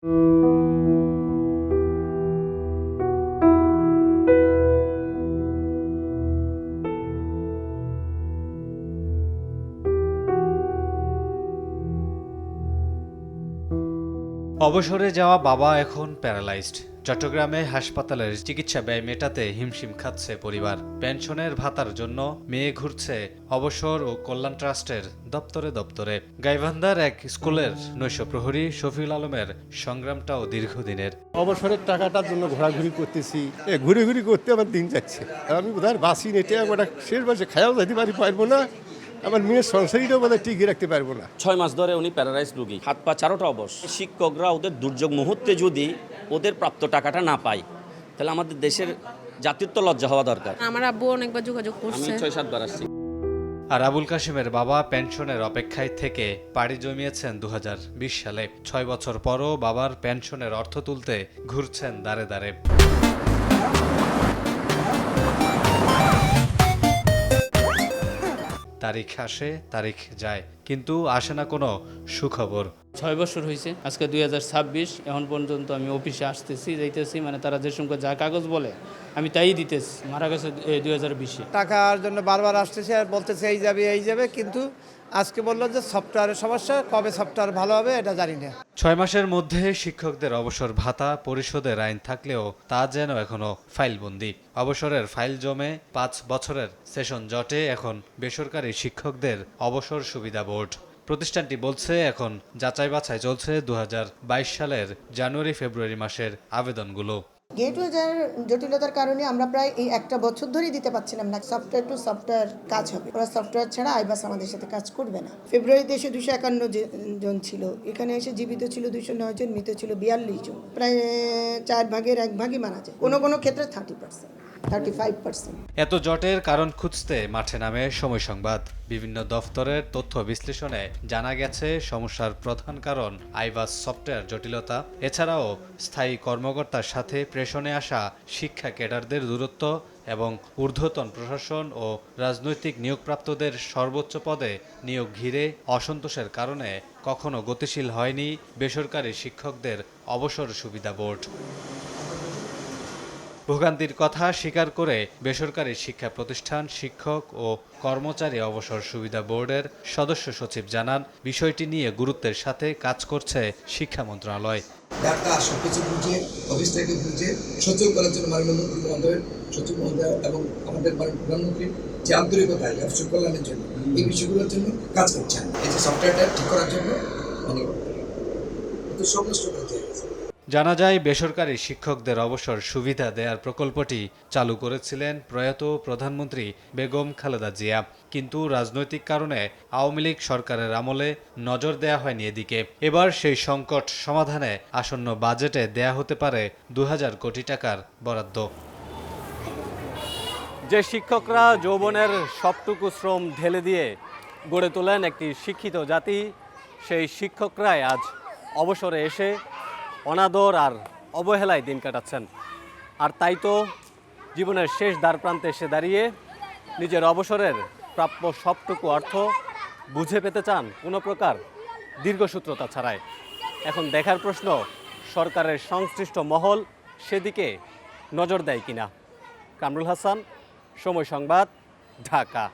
অবসরে যাওয়া বাবা এখন প্যারালাইজড। চট্টগ্রামে হাসপাতালের চিকিৎসা ব্যয় মেটাতে হিমশিম খাচ্ছে পরিবার। পেনশনের ভাতার জন্য মেয়ে ঘুরছে অবসর ও কল্যাণ ট্রাস্টের দপ্তরে দপ্তরে। গাইবান্ধার এক স্কুলের নৈশ প্রহরী শফিউল আলমের সংগ্রামটাও দীর্ঘদিনের। অবসরের টাকাটার জন্য ঘোরাঘুরি করতেছি, ঘুরে ঘুরি করতে আমার দিন যাচ্ছে। আমি বোধহয় বাসি নেটে ওটা শেষ বয়সে খায়াও যেতে পারবো না, আমার মেয়ের সংসারীটাও বোধহয় টিকিয়ে রাখতে পারবো না। 6 মাস ধরে উনি প্যারালাইজ রোগী, হাত পা চারোটা অবশ। শিক্ষকরা ওদের দুর্যোগ মুহূর্তে যদি ওদের প্রাপ্ত টাকাটা না পায়, তাহলে আমাদের দেশের জাতীয়ত্ব লজ্জা হওয়া দরকার। আমার আব্বু অনেকবার যোগাযোগ করছে, আমি 6-7 বার আসছি। আর আবুল কাশেমের বাবা পেনশনের অপেক্ষায় থেকে পাড়ি জমিয়েছেন 2020 সালে। 6 বছর পরও বাবার পেনশনের অর্থ তুলতে ঘুরছেন দাঁড়ে দাঁড়ে। তারিখ আসে তারিখ যায়, কিন্তু আসে না কোনো সুখবর। 6 বছর হয়েছে, আজকে 2026, এখন পর্যন্ত আমি অফিসে আসতেছি যাইতেছি, মানে তারা যে সঙ্গে যা কাগজ বলে আমি তাই দিতেছি। মারা গেছে 2020-এ। টাকার জন্য বারবার আসতেছে আর বলতেছে এই যাবে, কিন্তু আজকে বললো যে সফটওয়্যারের সমস্যা, কবে সফটওয়্যার ভালো হবে এটা জানি না। 6 মাসের মধ্যে শিক্ষকদের অবসর ভাতা পরিশোধের আইন থাকলেও তা যেন এখনো ফাইলবন্দি। অবসরের ফাইল জমে 5 বছরের সেশন জটে এখন বেসরকারি শিক্ষকদের অবসর সুবিধা বোর্ড। প্রতিষ্ঠানটি বলছে এখন যাচাই বাছাই চলছে 2022 সালের জানুয়ারি ফেব্রুয়ারি মাসের আবেদনগুলো। গেটওয়ের জটিলতার কারণে আমরা প্রায় এই একটা বছর ধরেই দিতে পারছিলাম না। সফটওয়্যার টু সফটওয়্যার কাজ হবে, ওরা সফটওয়্যার ছাড়া আইবাস আমাদের সাথে কাজ করবে না। ফেব্রুয়ারিতে এসে 251 জন ছিল, এখানে এসে জীবিত ছিল 209 জন, মৃত ছিল 42 জন। প্রায় 4 ভাগের 1 ভাগই মারা যায়, কোনো ক্ষেত্রে 30%, 35%। এত জটের কারণ খুঁজতে মাঠে নামে সময় সংবাদ। বিভিন্ন দফতরের তথ্য বিশ্লেষণে জানা গেছে সমস্যার প্রধান কারণ আইবাস সফটওয়্যার জটিলতা। এছাড়াও স্থায়ী কর্মকর্তার সাথে প্রেষণে আসা শিক্ষা ক্যাডারদের দূরত্ব এবং ঊর্ধ্বতন প্রশাসন ও রাজনৈতিক নিয়োগপ্রাপ্তদের সর্বোচ্চ পদে নিয়োগ ঘিরে অসন্তোষের কারণে কখনো গতিশীল হয়নি বেসরকারি শিক্ষকদের অবসর সুবিধা বোর্ড। ভোগান্তির কথা স্বীকার করে বেসরকারি শিক্ষা প্রতিষ্ঠান শিক্ষক ও কর্মচারী অবসর সুবিধা বোর্ডের সদস্য সচিব জানান, বিষয়টি নিয়ে গুরুত্বের সাথে কাজ করছে শিক্ষা মন্ত্রণালয়। ডাক্তার সবকিছু বুঝে, অফিস থেকে বুঝে সচল করার জন্য মাননীয় মন্ত্রী মহোদয়, সচিব মহোদয় এবং আমাদের প্রধানমন্ত্রীর যে আন্তরিকতা অফিসের কল্যাণের জন্য এই বিষয়গুলোর জন্য কাজ করছেন। এই যে সফটওয়্যারটা ঠিক করার জন্য মানে সংশ্লিষ্ট করতে হয়েছে। জানা যায়, বেসরকারি শিক্ষকদের অবসর সুবিধা দেয়ার প্রকল্পটি চালু করেছিলেন প্রয়াত প্রধানমন্ত্রী বেগম খালেদা জিয়া, কিন্তু রাজনৈতিক কারণে আওয়ামী লীগ সরকারের আমলে নজর দেয়া হয়নি এদিকে। এবার সেই সংকট সমাধানে আসন্ন বাজেটে দেয়া হতে পারে 2000 কোটি টাকার বরাদ্দ। যে শিক্ষকরা যৌবনের সবটুকু শ্রম ঢেলে দিয়ে গড়ে তোলেন একটি শিক্ষিত জাতি, সেই শিক্ষকরাই আজ অবসরে এসে অনাদর আর অবহেলায় দিন কাটাচ্ছেন। আর তাই তো জীবনের শেষ দ্বারপ্রান্তে এসে দাঁড়িয়ে নিজের অবসরের প্রাপ্য সবটুকু অর্থ বুঝে পেতে চান কোনো প্রকার দীর্ঘসূত্রতা ছাড়াই। এখন দেখার প্রশ্ন, সরকারের সংশ্লিষ্ট মহল সেদিকে নজর দেয় কিনা। কামরুল হাসান, সময় সংবাদ, ঢাকা।